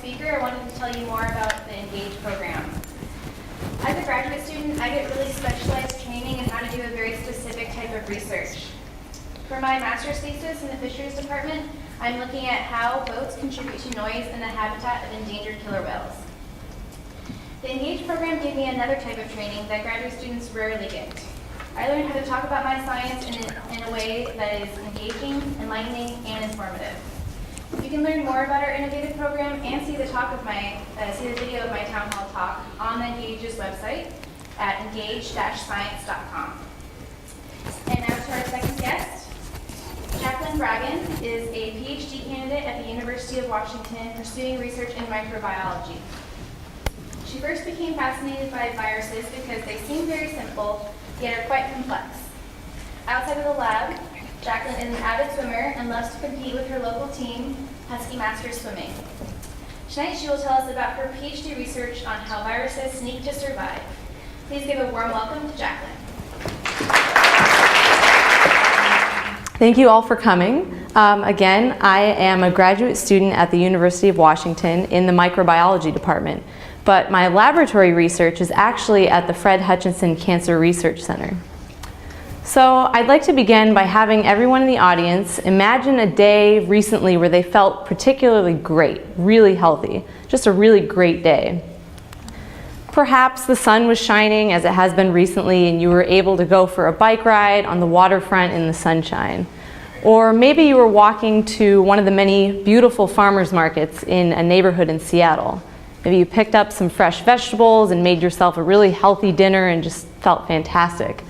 speaker, I wanted to tell you more about the Engage program. As a graduate student, I get really specialized training in how to do a very specific type of research. For my master's thesis in the fisheries department, I'm looking at how boats contribute to noise in the habitat of endangered killer whales. The Engage program gave me another type of training that graduate students rarely get. I learned how to talk about my science in a way that is engaging, enlightening, and informative. You can learn more about our innovative program and see the video of my town hall talk on the Engage's website at engage-science.com. And now to our second guest. Jacquelyn Braggin is a PhD candidate at the University of Washington pursuing research in microbiology. She first became fascinated by viruses because they seem very simple, yet are quite complex. Outside of the lab, Jacquelyn is an avid swimmer and loves to compete with her local team, Husky Masters Swimming. Tonight she will tell us about her PhD research on how viruses sneak to survive. Please give a warm welcome to Jacquelyn. Thank you all for coming. Again, I am a graduate student at the University of Washington in the microbiology department, but my laboratory research is actually at the Fred Hutchinson Cancer Research Center. So I'd like to begin by having everyone in the audience imagine a day recently where they felt particularly great, really healthy, just a really great day. Perhaps the sun was shining as it has been recently and you were able to go for a bike ride on the waterfront in the sunshine. Or maybe you were walking to one of the many beautiful farmers markets in a neighborhood in Seattle. Maybe you picked up some fresh vegetables and made yourself a really healthy dinner and just felt fantastic.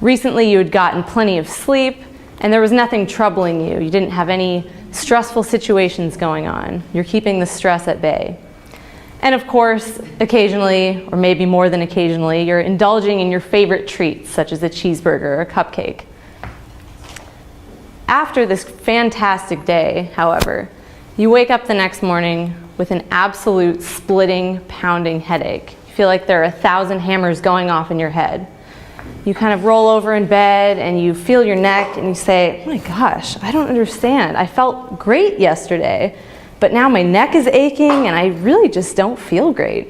Recently you had gotten plenty of sleep and there was nothing troubling you. You didn't have any stressful situations going on. You're keeping the stress at bay. And of course, occasionally, or maybe more than occasionally, you're indulging in your favorite treats, such as a cheeseburger or a cupcake. After this fantastic day, however, you wake up the next morning with an absolute splitting, pounding headache. You feel like there are 1,000 hammers going off in your head. You kind of roll over in bed and you feel your neck and you say, oh my gosh, I don't understand. I felt great yesterday, but now my neck is aching and I really just don't feel great.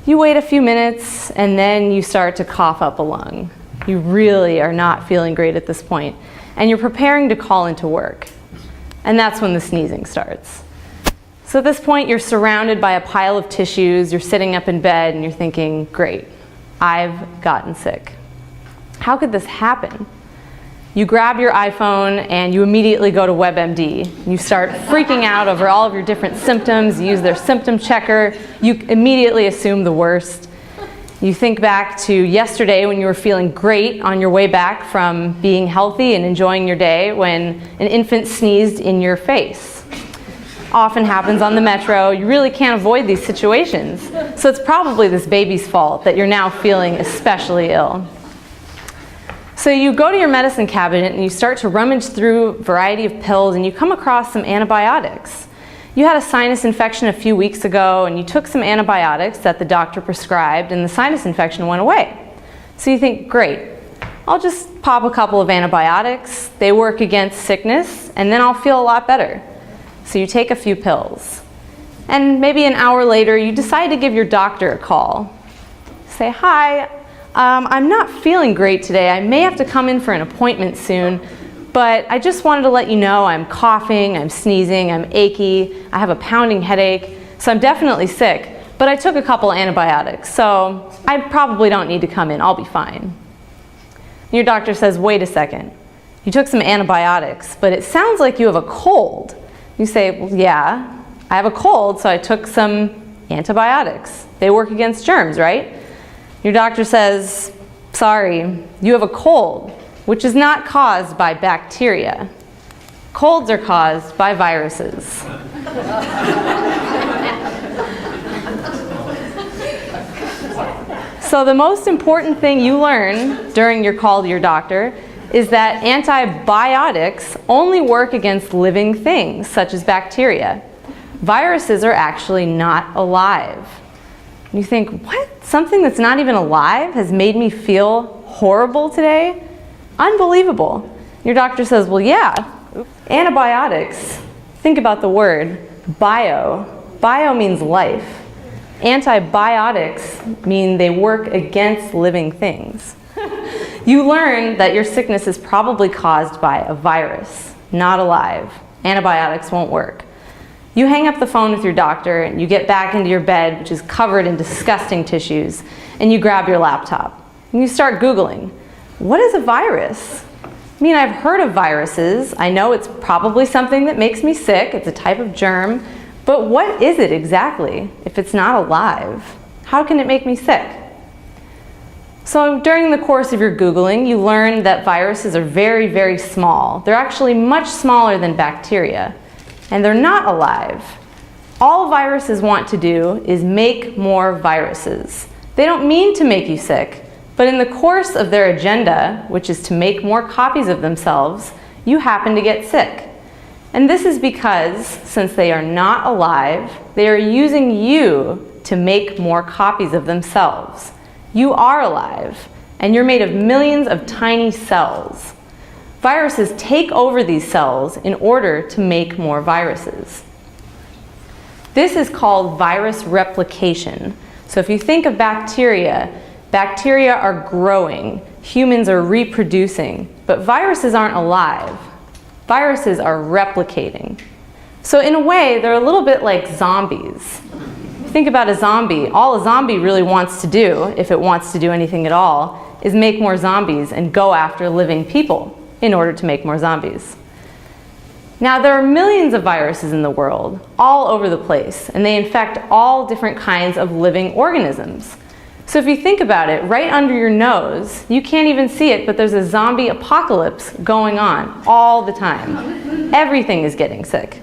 You wait a few minutes and then you start to cough up a lung. You really are not feeling great at this point, and you're preparing to call into work. And that's when the sneezing starts. So at this point you're surrounded by a pile of tissues, you're sitting up in bed and you're thinking, great, I've gotten sick. How could this happen? You grab your iPhone and you immediately go to WebMD. You start freaking out over all of your different symptoms. You use their symptom checker. You immediately assume the worst. You think back to yesterday when you were feeling great on your way back from being healthy and enjoying your day when an infant sneezed in your face. Often happens on the metro. You really can't avoid these situations. So it's probably this baby's fault that you're now feeling especially ill. So you go to your medicine cabinet and you start to rummage through a variety of pills and you come across some antibiotics. You had a sinus infection a few weeks ago and you took some antibiotics that the doctor prescribed and the sinus infection went away. So you think, great, I'll just pop a couple of antibiotics, they work against sickness, and then I'll feel a lot better. So you take a few pills. And maybe an hour later, you decide to give your doctor a call. Say, hi, I'm not feeling great today. I may have to come in for an appointment soon, but I just wanted to let you know I'm coughing, I'm sneezing, I'm achy, I have a pounding headache, so I'm definitely sick, but I took a couple antibiotics, so I probably don't need to come in, I'll be fine. Your doctor says, wait a second, you took some antibiotics, but it sounds like you have a cold. You say, well, yeah, I have a cold, so I took some antibiotics. They work against germs, right? Your doctor says, sorry, you have a cold, which is not caused by bacteria. Colds are caused by viruses. So the most important thing you learn during your call to your doctor is that antibiotics only work against living things, such as bacteria. Viruses are actually not alive. You think, what? Something that's not even alive has made me feel horrible today? Unbelievable. Your doctor says, well, yeah, antibiotics, think about the word bio, bio means life. Antibiotics mean they work against living things. You learn that your sickness is probably caused by a virus, not alive. Antibiotics won't work. You hang up the phone with your doctor and you get back into your bed, which is covered in disgusting tissues, and you grab your laptop. And you start Googling, what is a virus? I mean, I've heard of viruses. I know it's probably something that makes me sick. It's a type of germ. But what is it exactly if it's not alive? How can it make me sick? So during the course of your Googling, you learn that viruses are very, very small. They're actually much smaller than bacteria, and they're not alive. All viruses want to do is make more viruses. They don't mean to make you sick, but in the course of their agenda, which is to make more copies of themselves, you happen to get sick. And this is because, since they are not alive, they are using you to make more copies of themselves. You are alive, and you're made of millions of tiny cells. Viruses take over these cells in order to make more viruses. This is called virus replication. So if you think of bacteria, bacteria are growing, humans are reproducing, but viruses aren't alive. Viruses are replicating. So in a way, they're a little bit like zombies. Think about a zombie. All a zombie really wants to do, if it wants to do anything at all, is make more zombies and go after living people in order to make more zombies. Now, there are millions of viruses in the world, all over the place, and they infect all different kinds of living organisms. So if you think about it, right under your nose, you can't even see it, but there's a zombie apocalypse going on all the time. Everything is getting sick.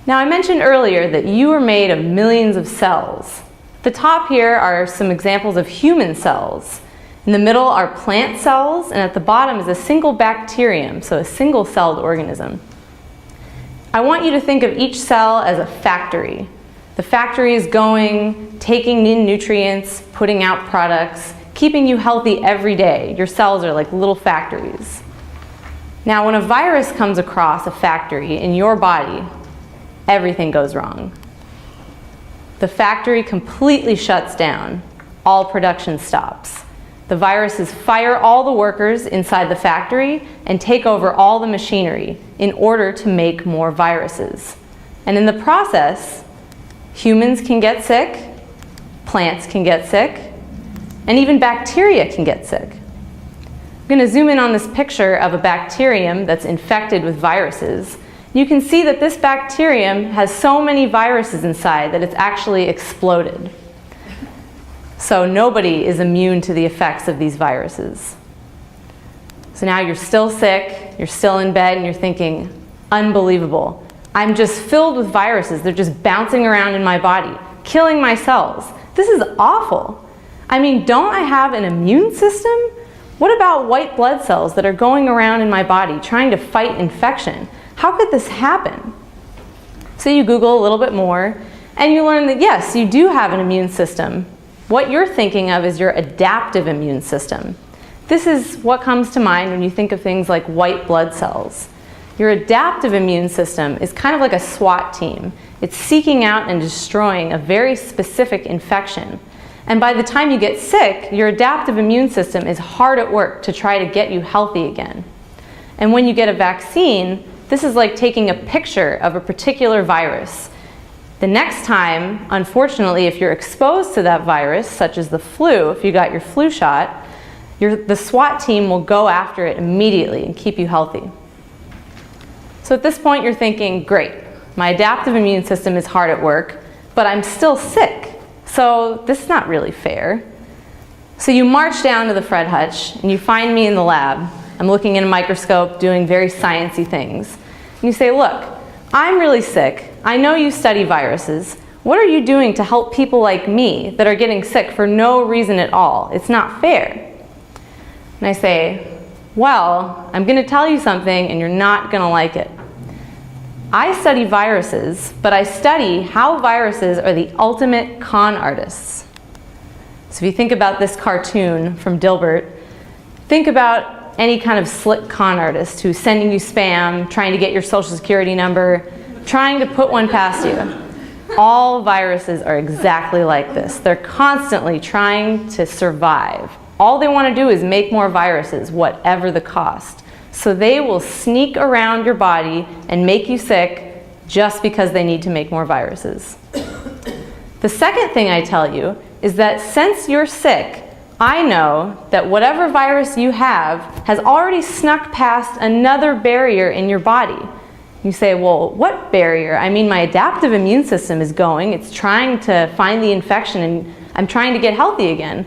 Now, I mentioned earlier that you are made of millions of cells. The top here are some examples of human cells. In the middle are plant cells, and at the bottom is a single bacterium, so a single-celled organism. I want you to think of each cell as a factory. The factory is going, taking in nutrients, putting out products, keeping you healthy every day. Your cells are like little factories. Now, when a virus comes across a factory in your body, everything goes wrong. The factory completely shuts down. All production stops. The viruses fire all the workers inside the factory and take over all the machinery in order to make more viruses. And in the process, humans can get sick, plants can get sick, and even bacteria can get sick. I'm going to zoom in on this picture of a bacterium that's infected with viruses. You can see that this bacterium has so many viruses inside that it's actually exploded. So nobody is immune to the effects of these viruses. So now you're still sick, you're still in bed, and you're thinking, unbelievable. I'm just filled with viruses. They're just bouncing around in my body, killing my cells. This is awful. I mean, don't I have an immune system? What about white blood cells that are going around in my body trying to fight infection? How could this happen? So you Google a little bit more, and you learn that yes, you do have an immune system. What you're thinking of is your adaptive immune system. This is what comes to mind when you think of things like white blood cells. Your adaptive immune system is kind of like a SWAT team. It's seeking out and destroying a very specific infection. And by the time you get sick, your adaptive immune system is hard at work to try to get you healthy again. And when you get a vaccine, this is like taking a picture of a particular virus. The next time, unfortunately, if you're exposed to that virus, such as the flu, if you got your flu shot, the SWAT team will go after it immediately and keep you healthy. So at this point, you're thinking, great, my adaptive immune system is hard at work, but I'm still sick. So this is not really fair. So you march down to the Fred Hutch, and you find me in the lab. I'm looking in a microscope, doing very sciencey things. And you say, look, I'm really sick. I know you study viruses. What are you doing to help people like me that are getting sick for no reason at all? It's not fair. And I say, well, I'm going to tell you something and you're not going to like it. I study viruses, but I study how viruses are the ultimate con artists. So if you think about this cartoon from Dilbert, think about any kind of slick con artist who's sending you spam, trying to get your social security number. trying to put one past you. All viruses are exactly like this. They're constantly trying to survive. All they want to do is make more viruses, whatever the cost. So they will sneak around your body and make you sick just because they need to make more viruses. The second thing I tell you is that since you're sick, I know that whatever virus you have has already snuck past another barrier in your body. You say, well, what barrier? I mean, my adaptive immune system is going. It's trying to find the infection, and I'm trying to get healthy again.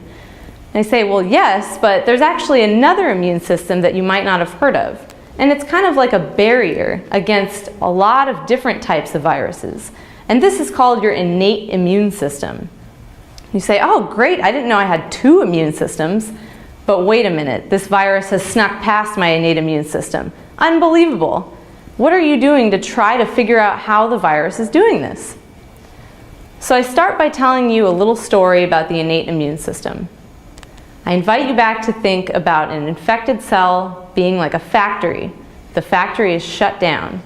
And I say, well, yes, but there's actually another immune system that you might not have heard of. And it's kind of like a barrier against a lot of different types of viruses. And this is called your innate immune system. You say, oh, great, I didn't know I had two immune systems. But wait a minute, this virus has snuck past my innate immune system. Unbelievable. What are you doing to try to figure out how the virus is doing this? So I start by telling you a little story about the innate immune system. I invite you back to think about an infected cell being like a factory. The factory is shut down.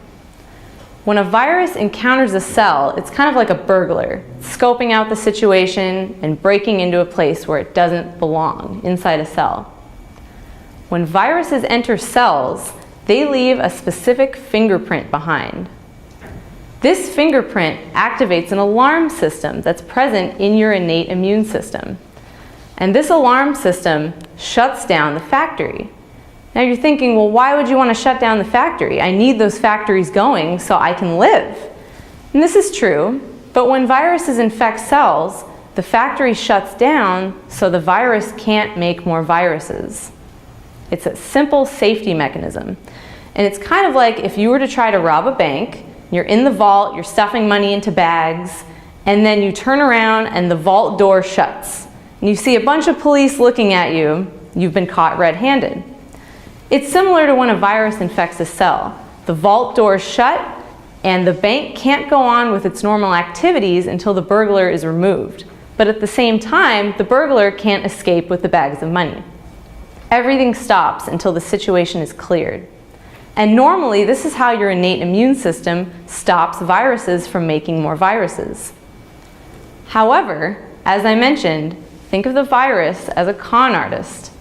When a virus encounters a cell, it's kind of like a burglar, scoping out the situation and breaking into a place where it doesn't belong, inside a cell. When viruses enter cells, they leave a specific fingerprint behind. This fingerprint activates an alarm system that's present in your innate immune system. And this alarm system shuts down the factory. Now you're thinking, well, why would you want to shut down the factory? I need those factories going so I can live. And this is true, but when viruses infect cells, the factory shuts down so the virus can't make more viruses. It's a simple safety mechanism. And it's kind of like if you were to try to rob a bank, you're in the vault, you're stuffing money into bags, and then you turn around and the vault door shuts. And you see a bunch of police looking at you, you've been caught red-handed. It's similar to when a virus infects a cell. The vault door is shut, and the bank can't go on with its normal activities until the burglar is removed. But at the same time, the burglar can't escape with the bags of money. Everything stops until the situation is cleared. And normally, this is how your innate immune system stops viruses from making more viruses. However, as I mentioned, think of the virus as a con artist.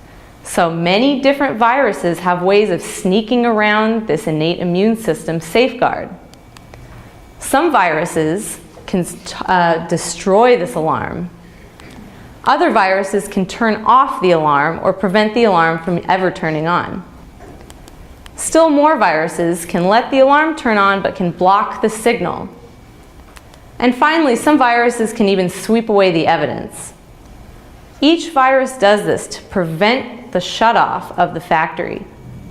So many different viruses have ways of sneaking around this innate immune system safeguard. Some viruses can destroy this alarm. Other viruses can turn off the alarm or prevent the alarm from ever turning on. Still more viruses can let the alarm turn on but can block the signal. And finally, some viruses can even sweep away the evidence. Each virus does this to prevent the shutoff of the factory.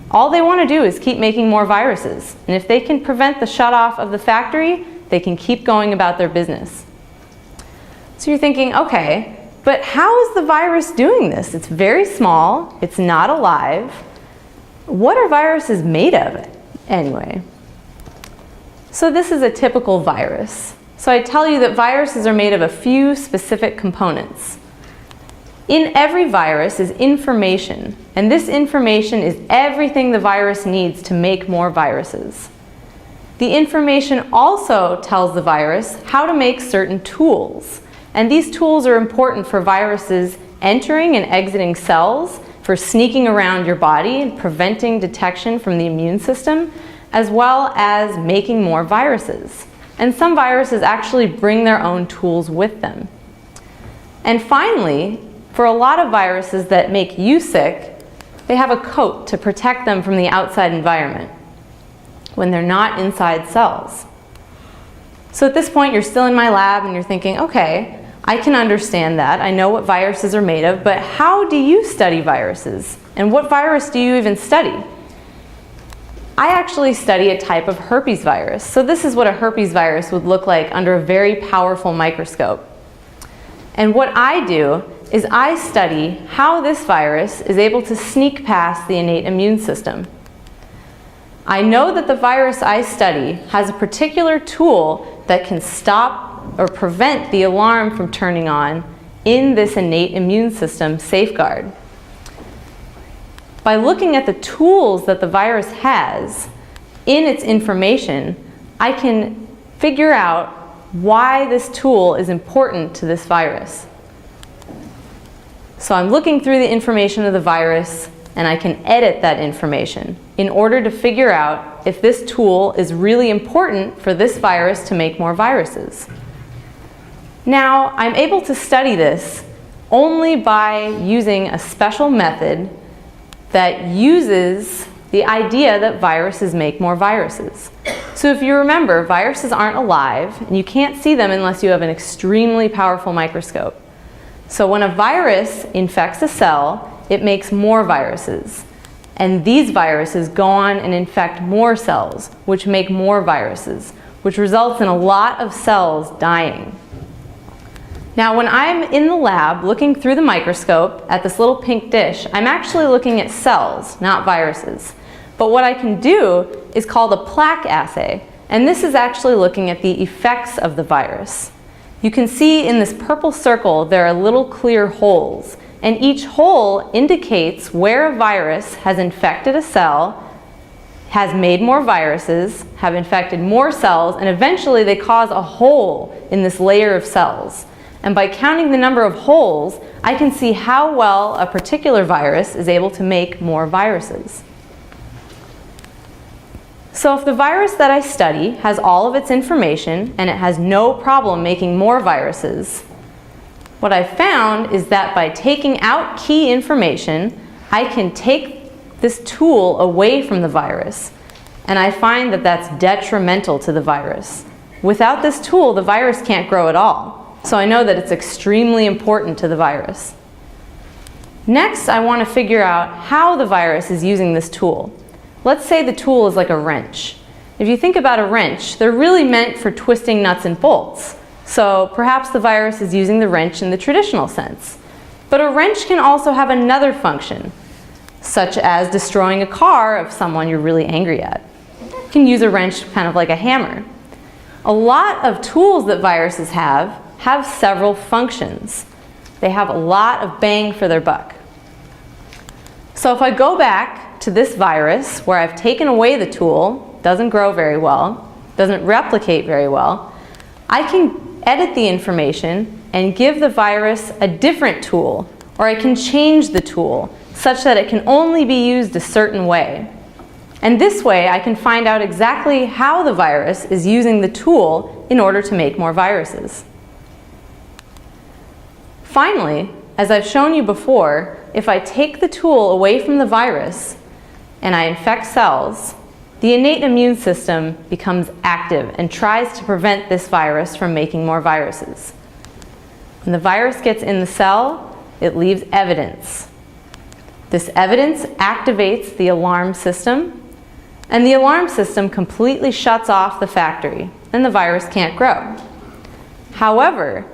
All they want to do is keep making more viruses. And if they can prevent the shutoff of the factory, they can keep going about their business. So you're thinking, okay, but how is the virus doing this? It's very small, it's not alive. What are viruses made of anyway? So this is a typical virus. So I tell you that viruses are made of a few specific components. In every virus is information, and this information is everything the virus needs to make more viruses. The information also tells the virus how to make certain tools, and these tools are important for viruses entering and exiting cells, for sneaking around your body and preventing detection from the immune system, as well as making more viruses. And some viruses actually bring their own tools with them. And finally, for a lot of viruses that make you sick, they have a coat to protect them from the outside environment when they're not inside cells. So at this point, you're still in my lab and you're thinking, okay, I can understand that. I know what viruses are made of, but how do you study viruses? And what virus do you even study? I actually study a type of herpes virus. So this is what a herpes virus would look like under a very powerful microscope. And what I do is I study how this virus is able to sneak past the innate immune system. I know that the virus I study has a particular tool that can stop or prevent the alarm from turning on in this innate immune system safeguard. By looking at the tools that the virus has in its information, I can figure out why this tool is important to this virus. So I'm looking through the information of the virus, and I can edit that information in order to figure out if this tool is really important for this virus to make more viruses. Now, I'm able to study this only by using a special method that uses the idea that viruses make more viruses. So if you remember, viruses aren't alive, and you can't see them unless you have an extremely powerful microscope. So when a virus infects a cell, it makes more viruses. And these viruses go on and infect more cells, which make more viruses, which results in a lot of cells dying. Now, when I'm in the lab looking through the microscope at this little pink dish, I'm actually looking at cells, not viruses. But what I can do is called a plaque assay, and this is actually looking at the effects of the virus. You can see in this purple circle there are little clear holes, and each hole indicates where a virus has infected a cell, has made more viruses, have infected more cells, and eventually they cause a hole in this layer of cells. And by counting the number of holes, I can see how well a particular virus is able to make more viruses. So if the virus that I study has all of its information and it has no problem making more viruses, what I found is that by taking out key information, I can take this tool away from the virus. And I find that that's detrimental to the virus. Without this tool, the virus can't grow at all. So I know that it's extremely important to the virus. Next, I want to figure out how the virus is using this tool. Let's say the tool is like a wrench. If you think about a wrench, they're really meant for twisting nuts and bolts. So perhaps the virus is using the wrench in the traditional sense. But a wrench can also have another function, such as destroying a car of someone you're really angry at. You can use a wrench kind of like a hammer. A lot of tools that viruses have several functions. They have a lot of bang for their buck. So if I go back to this virus where I've taken away the tool, doesn't grow very well, doesn't replicate very well, I can edit the information and give the virus a different tool, or I can change the tool such that it can only be used a certain way. And this way I can find out exactly how the virus is using the tool in order to make more viruses. Finally, as I've shown you before, if I take the tool away from the virus and I infect cells, the innate immune system becomes active and tries to prevent this virus from making more viruses. When the virus gets in the cell, it leaves evidence. This evidence activates the alarm system, and the alarm system completely shuts off the factory, and the virus can't grow. However,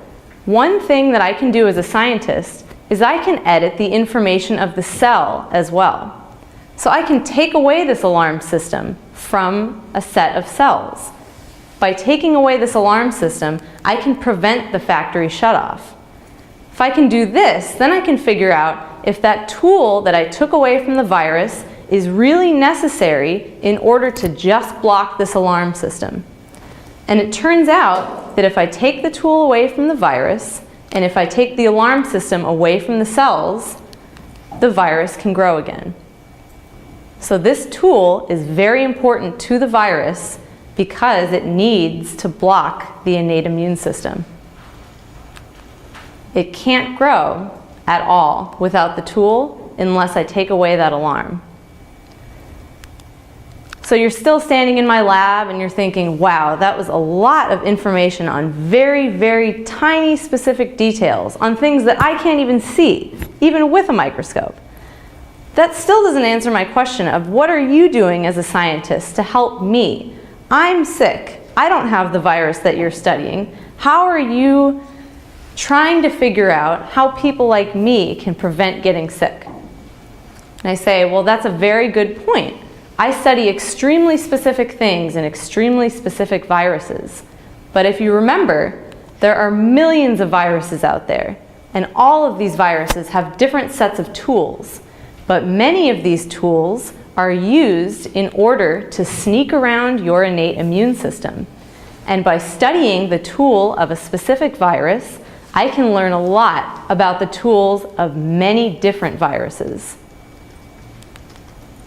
one thing that I can do as a scientist is I can edit the information of the cell as well. So I can take away this alarm system from a set of cells. By taking away this alarm system, I can prevent the factory shutoff. If I can do this, then I can figure out if that tool that I took away from the virus is really necessary in order to just block this alarm system. And it turns out that if I take the tool away from the virus, and if I take the alarm system away from the cells, the virus can grow again. So this tool is very important to the virus because it needs to block the innate immune system. It can't grow at all without the tool unless I take away that alarm. So you're still standing in my lab and you're thinking, wow, that was a lot of information on very, very tiny specific details, on things that I can't even see, even with a microscope. That still doesn't answer my question of what are you doing as a scientist to help me? I'm sick. I don't have the virus that you're studying. How are you trying to figure out how people like me can prevent getting sick? And I say, well, that's a very good point. I study extremely specific things and extremely specific viruses. But if you remember, there are millions of viruses out there, and all of these viruses have different sets of tools. But many of these tools are used in order to sneak around your innate immune system. And by studying the tool of a specific virus, I can learn a lot about the tools of many different viruses.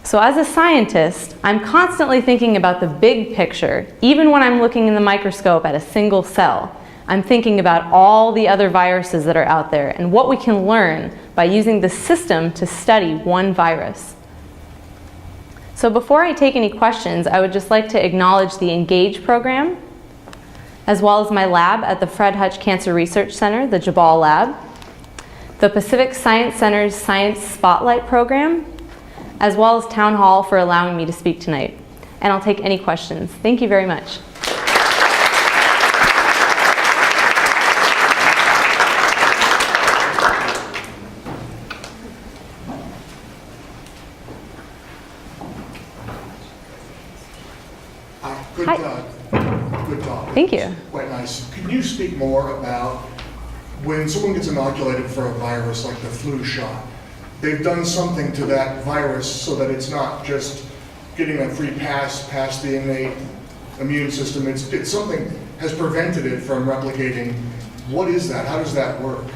So as a scientist, I'm constantly thinking about the big picture. Even when I'm looking in the microscope at a single cell, I'm thinking about all the other viruses that are out there and what we can learn by using the system to study one virus. So before I take any questions, I would just like to acknowledge the ENGAGE program, as well as my lab at the Fred Hutch Cancer Research Center, the Jabal Lab, the Pacific Science Center's Science Spotlight program, as well as Town Hall for allowing me to speak tonight. And I'll take any questions. Thank you very much. Good talk. Thank you. Quite nice. Can you speak more about when someone gets inoculated for a virus like the flu shot? They've done something to that virus so that it's not just getting a free pass past the innate immune system. It's something has prevented it from replicating. What is that? How does that work?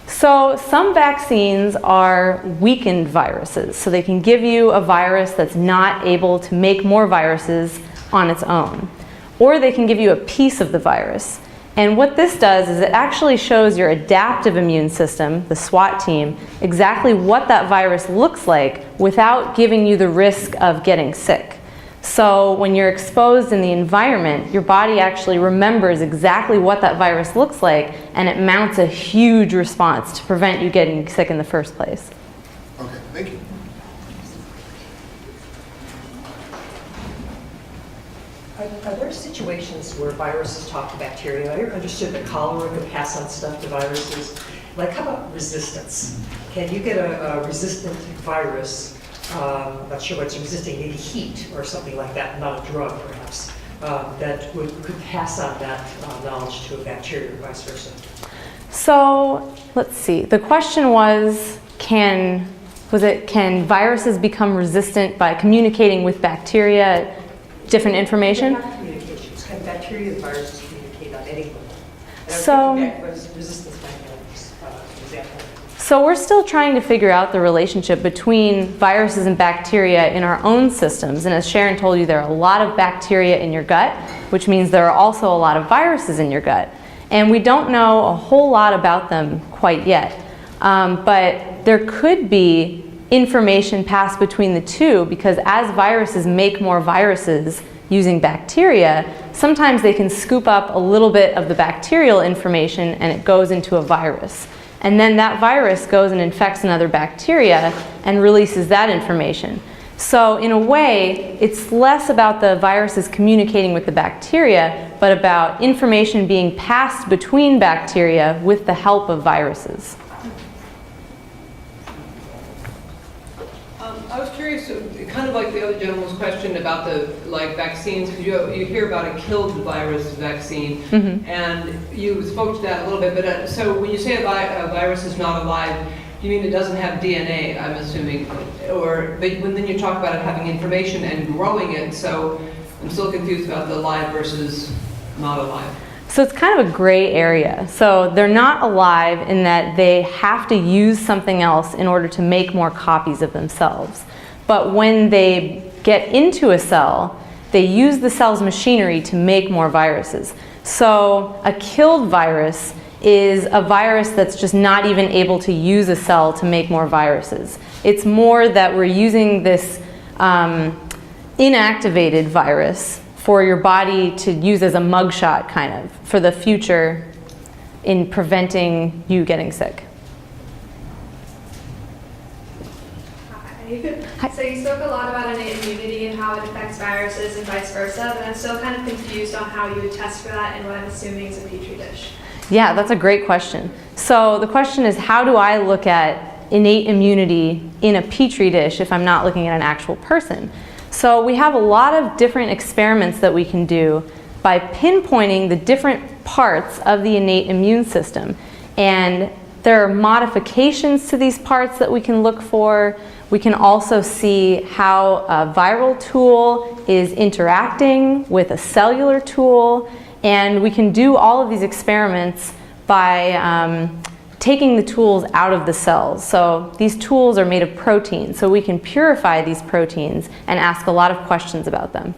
So some vaccines are weakened viruses. So they can give you a virus that's not able to make more viruses on its own. Or they can give you a piece of the virus. And what this does is it actually shows your adaptive immune system, the SWAT team, exactly what that virus looks like without giving you the risk of getting sick. So when you're exposed in the environment, your body actually remembers exactly what that virus looks like, and it mounts a huge response to prevent you getting sick in the first place. Okay, thank you. Are there situations where viruses talk to bacteria? I understood that cholera could pass on stuff to viruses. Like, how about resistance? Can you get a resistant virus, I'm not sure what's resisting, maybe heat or something like that, not a drug perhaps, that could pass on that knowledge to a bacteria or vice versa? So let's see. The question was, can viruses become resistant by communicating with bacteria? Different information? Not communications. Can bacteria and viruses communicate on anything? So, resistance mechanisms, for example. So we're still trying to figure out the relationship between viruses and bacteria in our own systems. And as Sharon told you, there are a lot of bacteria in your gut, which means there are also a lot of viruses in your gut. And we don't know a whole lot about them quite yet. But there could be information passed between the two, because as viruses make more viruses using bacteria, sometimes they can scoop up a little bit of the bacterial information and it goes into a virus. And then that virus goes and infects another bacteria and releases that information. So in a way, it's less about the viruses communicating with the bacteria, but about information being passed between bacteria with the help of viruses. I was curious, kind of like the other gentleman's question about the vaccines, because you hear about a killed virus vaccine, and you spoke to that a little bit. But so when you say a virus is not alive, you mean it doesn't have DNA? I'm assuming, but then you talk about it having information and growing it. So I'm still confused about the alive versus not alive. So it's kind of a gray area. So they're not alive in that they have to use something else in order to make more copies of themselves. But when they get into a cell, they use the cell's machinery to make more viruses. So a killed virus is a virus that's just not even able to use a cell to make more viruses. It's more that we're using this inactivated virus for your body to use as a mugshot, kind of, for the future in preventing you getting sick. Hi. So you spoke a lot about innate immunity and how it affects viruses and vice versa, but I'm still kind of confused on how you would test for that and what I'm assuming is a petri dish. Yeah, that's a great question. So the question is, how do I look at innate immunity in a petri dish if I'm not looking at an actual person? So we have a lot of different experiments that we can do by pinpointing the different parts of the innate immune system. And there are modifications to these parts that we can look for. We can also see how a viral tool is interacting with a cellular tool, and we can do all of these experiments by taking the tools out of the cells. So these tools are made of proteins, so we can purify these proteins and ask a lot of questions about them.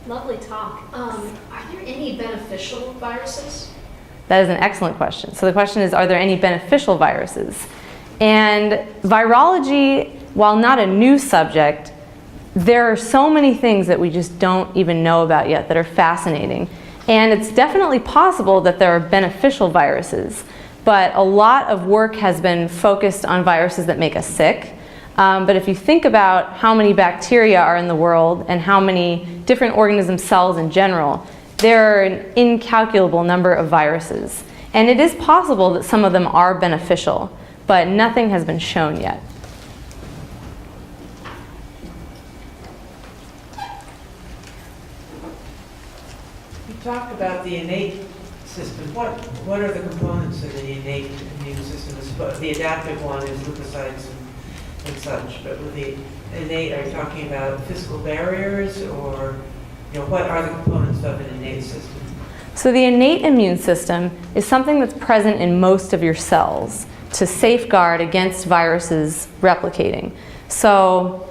Lovely talk. Are there any beneficial viruses? That is an excellent question. So the question is, are there any beneficial viruses? And virology, while not a new subject, there are so many things that we just don't even know about yet that are fascinating. And it's definitely possible that there are beneficial viruses, but a lot of work has been focused on viruses that make us sick. But if you think about how many bacteria are in the world and how many different organism cells in general, there are an incalculable number of viruses. And it is possible that some of them are beneficial, but nothing has been shown yet. You talked about the innate system. What are the components of the innate immune system? The adaptive one is leukocytes and such, but with the innate, are you talking about physical barriers, or what are the components of an innate system? So the innate immune system is something that's present in most of your cells to safeguard against viruses replicating. So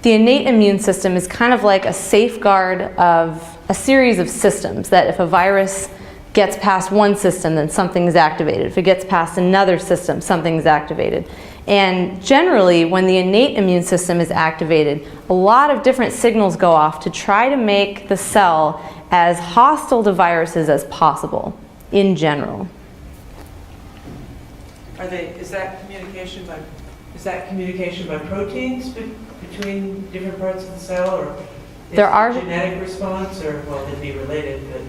the innate immune system is kind of like a safeguard of a series of systems, that if a virus gets past one system, then something is activated. If it gets past another system, something is activated. And generally, when the innate immune system is activated, a lot of different signals go off to try to make the cell as hostile to viruses as possible, in general. Is that communication by proteins between different parts of the cell, or is There it are- a genetic response, or well, they'd be related, but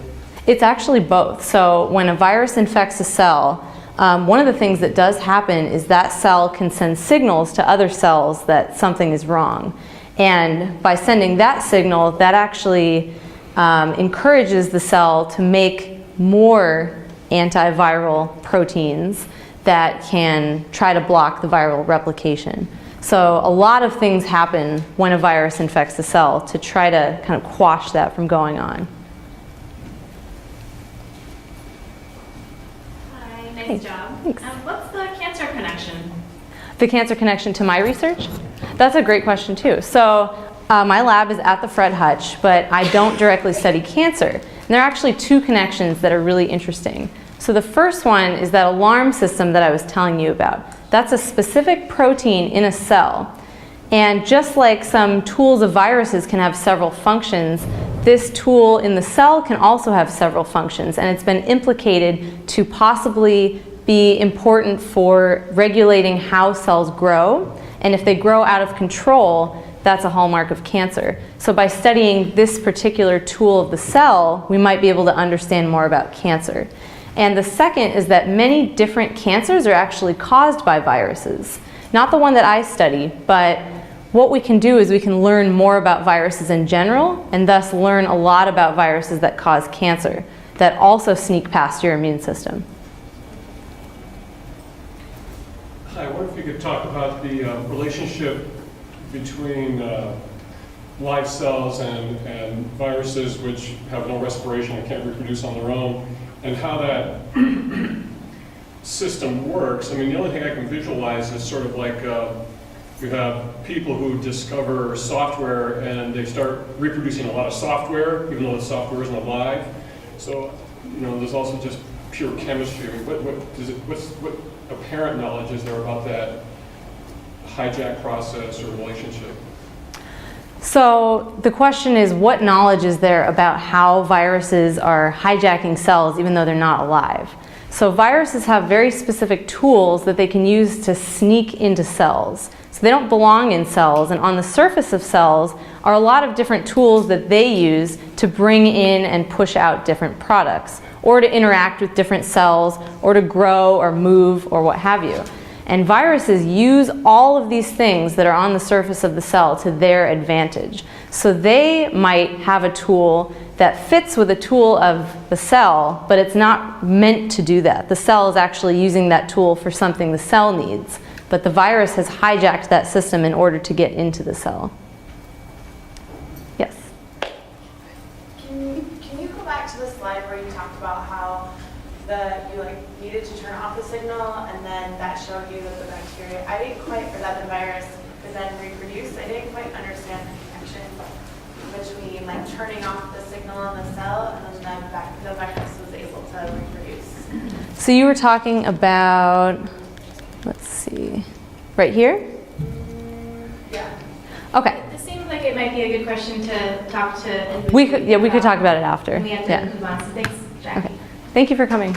It's actually both. So when a virus infects a cell, one of the things that does happen is that cell can send signals to other cells that something is wrong. And by sending that signal, that actually encourages the cell to make more antiviral proteins that can try to block the viral replication. So a lot of things happen when a virus infects a cell to try to kind of quash that from going on. Hi, Hey, nice job. thanks. What's the cancer connection? The cancer connection to my research? That's a great question too. So my lab is at the Fred Hutch, but I don't directly study cancer. And there are actually two connections that are really interesting. So the first one is that alarm system that I was telling you about. That's a specific protein in a cell. And just like some tools of viruses can have several functions, this tool in the cell can also have several functions. And it's been implicated to possibly be important for regulating how cells grow. And if they grow out of control, that's a hallmark of cancer. So by studying this particular tool of the cell, we might be able to understand more about cancer. And the second is that many different cancers are actually caused by viruses. Not the one that I study, but what we can do is we can learn more about viruses in general, and thus learn a lot about viruses that cause cancer, that also sneak past your immune system. Hi, I wonder if you could talk about the relationship between live cells and viruses which have no respiration and can't reproduce on their own, and how that system works. I mean, the only thing I can visualize is sort of like you have people who discover software and they start reproducing a lot of software, even though the software isn't alive. So, there's also just pure chemistry. I mean, what apparent knowledge is there about that hijack process or relationship? So the question is, what knowledge is there about how viruses are hijacking cells even though they're not alive? So viruses have very specific tools that they can use to sneak into cells. So they don't belong in cells, and on the surface of cells are a lot of different tools that they use to bring in and push out different products, or to interact with different cells, or to grow or move or what have you. And viruses use all of these things that are on the surface of the cell to their advantage. So they might have a tool that fits with a tool of the cell, but it's not meant to do that. The cell is actually using that tool for something the cell needs, but the virus has hijacked that system in order to get into the cell. Yes? Can you go back to the slide where you talked about how you needed to turn off the signal and then that showed you that the bacteria, I didn't quite, or that the virus could then reproduce. I didn't quite understand the connection between like turning off the signal in the cell and then the virus was able to reproduce. So you were talking about, let's see, right here? Yeah. Okay. It seems like it might be a good question to talk to. We could talk about it after. And we have to Yeah. move on, so thanks, Jackie. Okay. Thank you for coming.